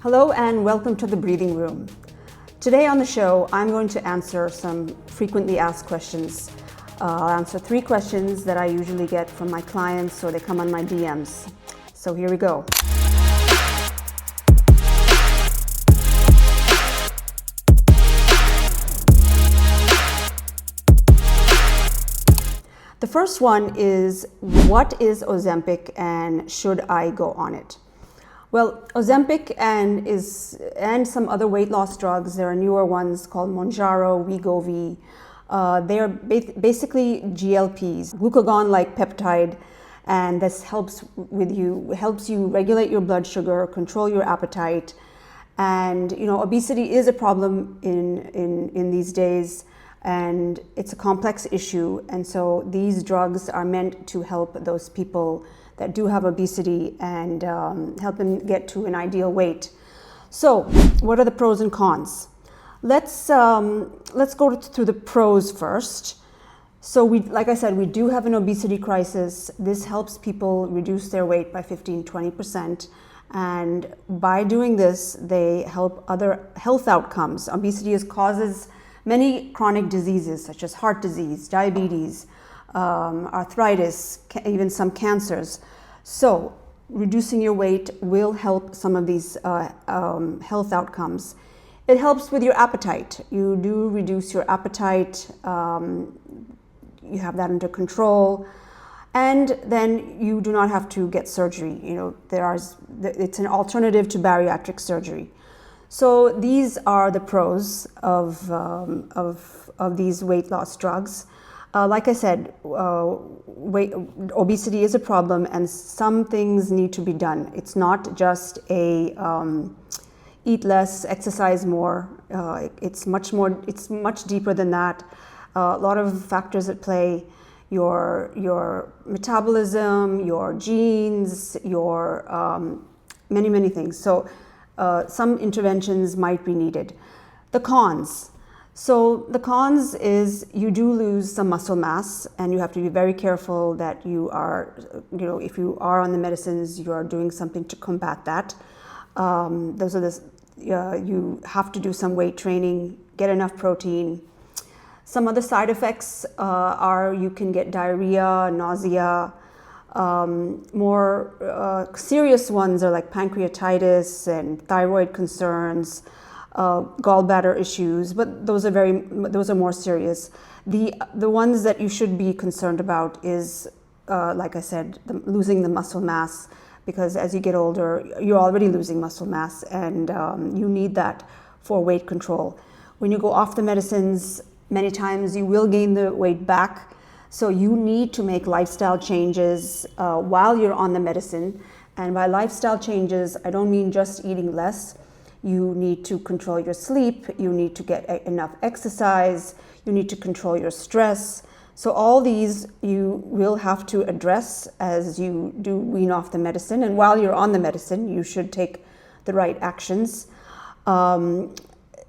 Hello and welcome to the Breathing Room. Today on the show, I'm going to answer some frequently asked questions. I'll answer 3 questions that I usually get from my clients or they come on my DMs. So here we go. The first one is, what is Ozempic and should I go on it? Well, Ozempic and some other weight loss drugs, there are newer ones called Mounjaro, Wegovy. They are basically GLPs, glucagon-like peptide, and this helps you regulate your blood sugar, control your appetite. And obesity is a problem in these days, and it's a complex issue. And so these drugs are meant to help those people that do have obesity and help them get to an ideal weight. So what are the pros and cons? Let's go through the pros first. So like I said, we do have an obesity crisis. This helps people reduce their weight by 15-20%. And by doing this, they help other health outcomes. Obesity causes many chronic diseases such as heart disease, diabetes, arthritis, even some cancers. So reducing your weight will help some of these health outcomes. It helps with your appetite. You do reduce your appetite. You have that under control. And then you do not have to get surgery. It's an alternative to bariatric surgery. So these are the pros of these weight loss drugs. Like I said, obesity is a problem, and some things need to be done. It's not just a eat less, exercise more. It's much more. It's much deeper than that. A lot of factors at play: your metabolism, your genes, your many things. So some interventions might be needed. The cons. So the cons is you do lose some muscle mass, and you have to be very careful that you are, if you are on the medicines, you are doing something to combat that. You have to do some weight training, get enough protein. Some other side effects are you can get diarrhea, nausea. More serious ones are like pancreatitis and thyroid concerns. Gallbladder issues, but those are more serious. The ones that you should be concerned about is, like I said, losing the muscle mass, because as you get older, you're already losing muscle mass, and you need that for weight control. When you go off the medicines, many times you will gain the weight back, so you need to make lifestyle changes while you're on the medicine. And by lifestyle changes, I don't mean just eating less. You need to control your sleep, you need to get enough exercise, you need to control your stress. So all these you will have to address as you do wean off the medicine. And while you're on the medicine, you should take the right actions.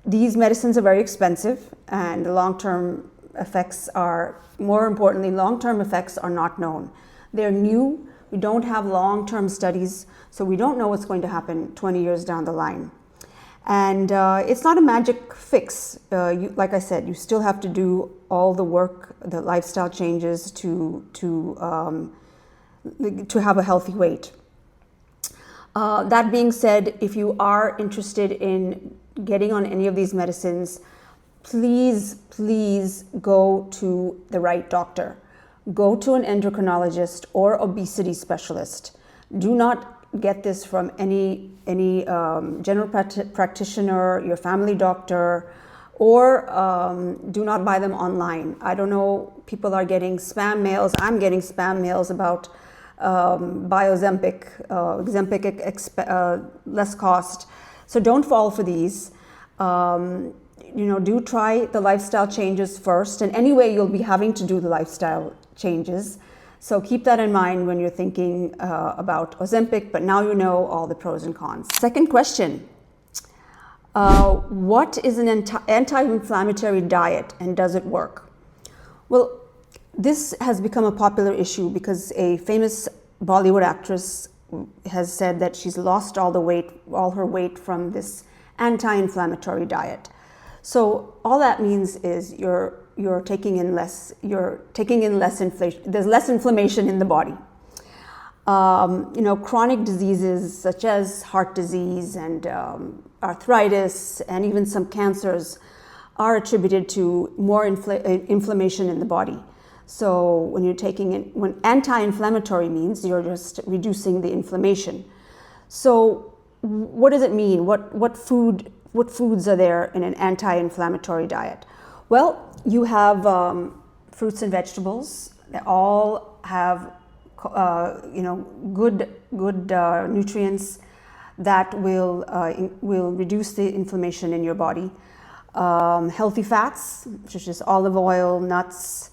These medicines are very expensive, and the long-term effects are, more importantly, long-term effects are not known. They're new. We don't have long-term studies, so we don't know what's going to happen 20 years down the line. And it's not a magic fix. Like I said, you still have to do all the work, the lifestyle changes to have a healthy weight. That being said, if you are interested in getting on any of these medicines, please go to the right doctor. Go to an endocrinologist or obesity specialist. Do not get this from any general practitioner, your family doctor, or do not buy them online. I don't know, people are getting spam mails. I'm getting spam mails about buy Ozempic, less cost. So don't fall for these. Do try the lifestyle changes first. And anyway, you'll be having to do the lifestyle changes. So keep that in mind when you're thinking about Ozempic, but now you know all the pros and cons. Second question, what is an anti-inflammatory diet and does it work? Well, this has become a popular issue because a famous Bollywood actress has said that she's lost all her weight from this anti-inflammatory diet. So all that means is you're taking in less inflation. There's less inflammation in the body. Chronic diseases such as heart disease and arthritis and even some cancers are attributed to more inflammation in the body. So when anti-inflammatory means you're just reducing the inflammation. So what does it mean? What foods are there in an anti-inflammatory diet? Well, you have fruits and vegetables. They all have good nutrients that will reduce the inflammation in your body. Healthy fats, such as olive oil, nuts.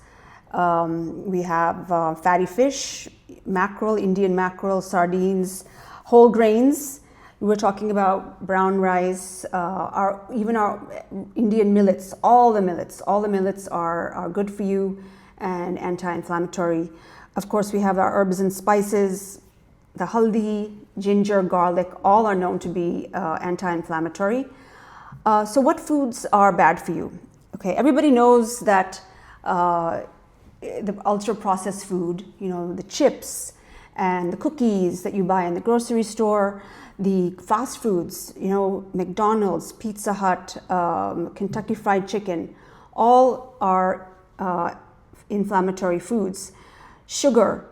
We have fatty fish, mackerel, Indian mackerel, sardines, whole grains. We were talking about brown rice, our Indian millets. All the millets are good for you and anti-inflammatory. Of course, we have our herbs and spices, the haldi, ginger, garlic, all are known to be anti-inflammatory. So what foods are bad for you? Okay, everybody knows that the ultra-processed food, the chips and the cookies that you buy in the grocery store, the fast foods, McDonald's, Pizza Hut, Kentucky Fried Chicken, all are inflammatory foods. Sugar,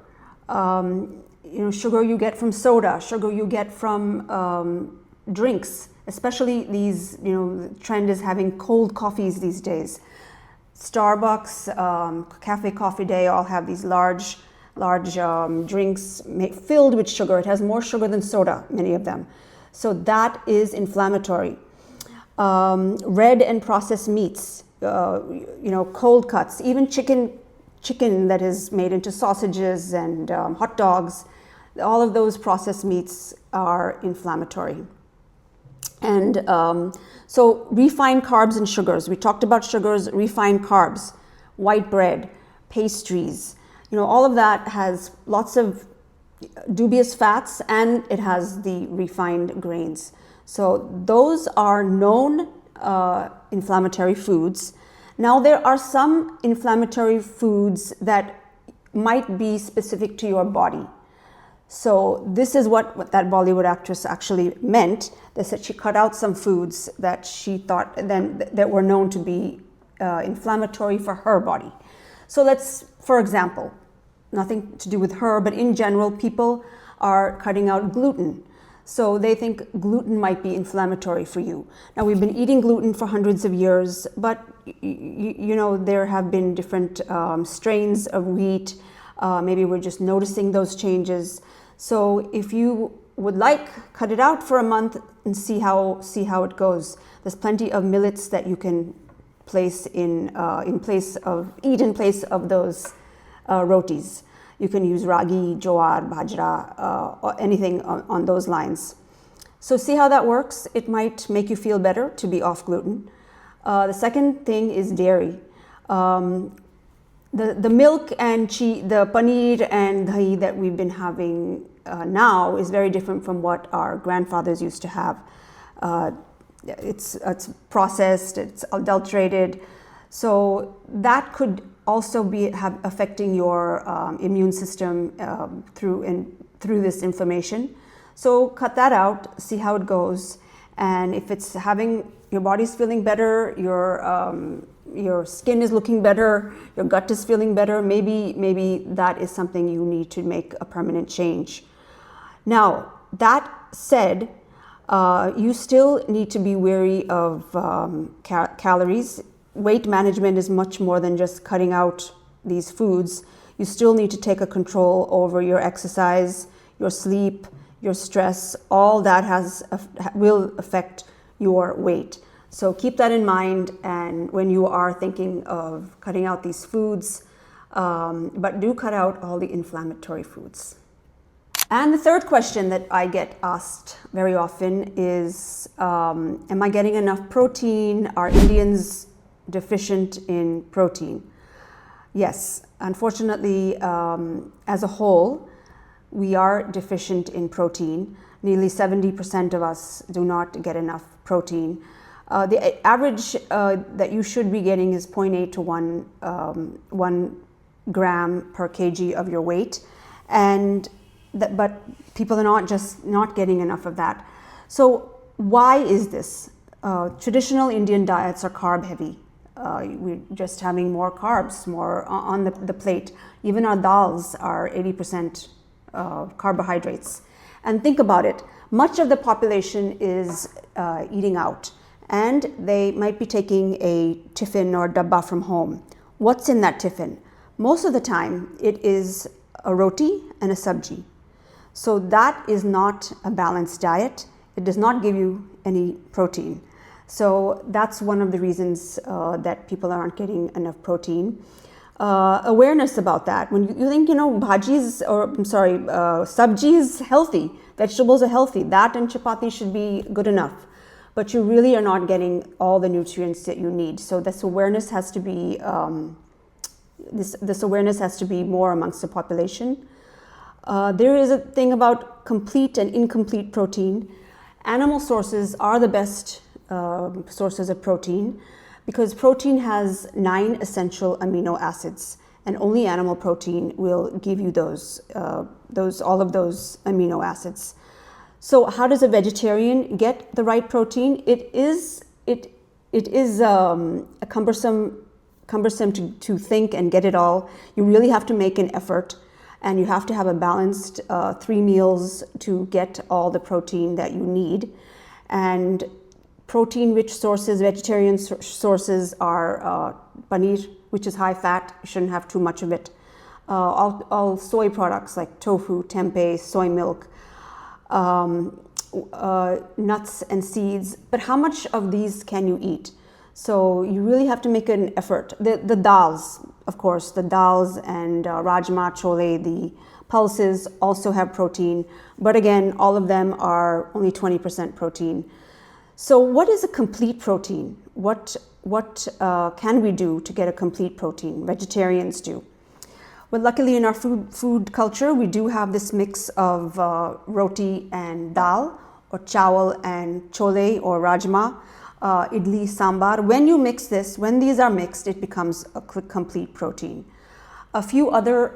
sugar you get from soda, sugar you get from drinks, especially these, the trend is having cold coffees these days. Starbucks, Cafe Coffee Day all have these large drinks filled with sugar. It has more sugar than soda, many of them. So that is inflammatory. Red and processed meats, cold cuts, even chicken that is made into sausages and hot dogs, all of those processed meats are inflammatory. And so refined carbs and sugars. We talked about sugars, refined carbs, white bread, pastries. All of that has lots of dubious fats and it has the refined grains. So those are known inflammatory foods. Now there are some inflammatory foods that might be specific to your body. So this is what that Bollywood actress actually meant. They said she cut out some foods that she thought that were known to be inflammatory for her body. So let's, for example, nothing to do with her, but in general, people are cutting out gluten. So they think gluten might be inflammatory for you. Now we've been eating gluten for hundreds of years, but there have been different strains of wheat. Maybe we're just noticing those changes. So if you would cut it out for a month and see how it goes. There's plenty of millets that you can place in place of those rotis. You can use ragi, jowar, bajra, or anything on those lines. So see how that works. It might make you feel better to be off gluten. The second thing is dairy. The milk and cheese, the paneer and dahi that we've been having now is very different from what our grandfathers used to have. It's processed, it's adulterated. So that could also be affecting your immune system through this inflammation. So cut that out, see how it goes, and if it's your body's feeling better, your skin is looking better, your gut is feeling better, maybe that is something you need to make a permanent change. Now that said, you still need to be wary of calories. Weight management is much more than just cutting out these foods. You still need to take a control over your exercise, your sleep, your stress. All that will affect your weight. So keep that in mind, and when you are thinking of cutting out these foods, but do cut out all the inflammatory foods. And the third question that I get asked very often is, am I getting enough protein? Are Indians deficient in protein? Yes, unfortunately, as a whole, we are deficient in protein. Nearly 70% of us do not get enough protein. The average that you should be getting is 0.8 to 1 gram per kg of your weight, but people are not getting enough of that. So why is this? Traditional Indian diets are carb heavy. We're just having more carbs, more on the plate. Even our dals are 80% carbohydrates. And think about it, much of the population is eating out, and they might be taking a tiffin or dabba from home. What's in that tiffin? Most of the time, it is a roti and a sabji. So that is not a balanced diet. It does not give you any protein. So that's one of the reasons that people aren't getting enough protein. Awareness about that. When you think, sabji is healthy, vegetables are healthy, that and chapati should be good enough. But you really are not getting all the nutrients that you need. So this awareness has to be this awareness has to be more amongst the population. There is a thing about complete and incomplete protein. Animal sources are the best sources of protein, because protein has 9 essential amino acids, and only animal protein will give you all of those amino acids. So how does a vegetarian get the right protein? It is a cumbersome to think and get it all. You really have to make an effort, and you have to have a balanced 3 meals to get all the protein that you need. And protein-rich sources, vegetarian sources are paneer, which is high fat. You shouldn't have too much of it. All soy products like tofu, tempeh, soy milk, nuts and seeds. But how much of these can you eat? So you really have to make an effort. The dals, of course, the dals and rajma, chole, the pulses also have protein. But again, all of them are only 20% protein. So what is a complete protein? What can we do to get a complete protein? Vegetarians do. Well, luckily in our food culture, we do have this mix of roti and dal, or chawal and chole or rajma, idli, sambar. When you mix this, when these are mixed, it becomes a complete protein. A few other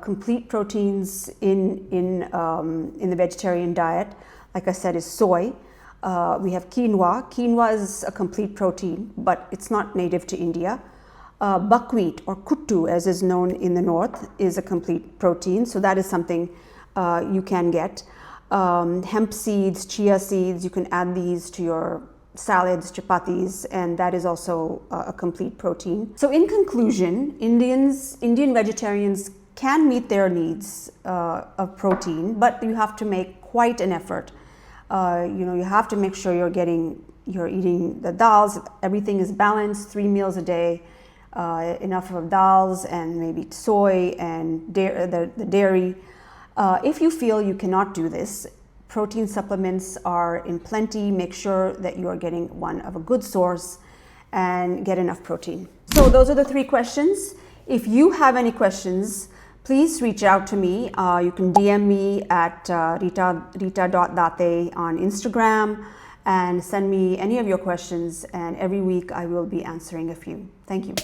complete proteins in the vegetarian diet, like I said, is soy. We have quinoa. Quinoa is a complete protein, but it's not native to India. Buckwheat, or kuttu as is known in the north, is a complete protein. So that is something you can get. Hemp seeds, chia seeds, you can add these to your salads, chapatis, and that is also a complete protein. So in conclusion, Indian vegetarians can meet their needs of protein, but you have to make quite an effort. You have to make sure you're eating the dals, everything is balanced, 3 meals a day, enough of dals and maybe soy and the dairy. If you feel you cannot do this, protein supplements are in plenty. Make sure that you are getting one of a good source and get enough protein. So those are the 3 questions. If you have any questions, please reach out to me. You can DM me at rita.date on Instagram and send me any of your questions. And every week I will be answering a few. Thank you.